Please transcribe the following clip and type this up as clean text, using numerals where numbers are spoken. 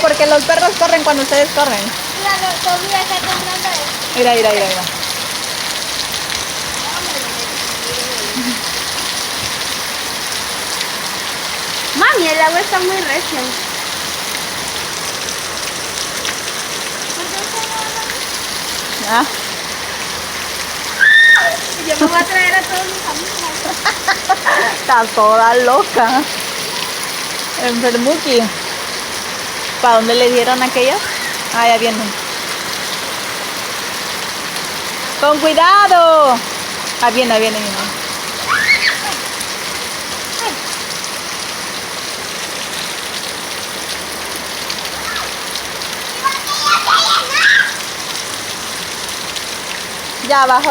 porque los perros corren cuando ustedes corren. Mira, Sofía está comprando esto. Mira, mira, mira, mira. Mami, el agua está muy recia. Ah. Yo me voy a traer a todos mis amigos. Está toda loca. Enfermuki. ¿Para dónde le dieron aquellas? Ah, ya vienen. ¡Con cuidado! Ah, viene, viene, viene. Ya abajo.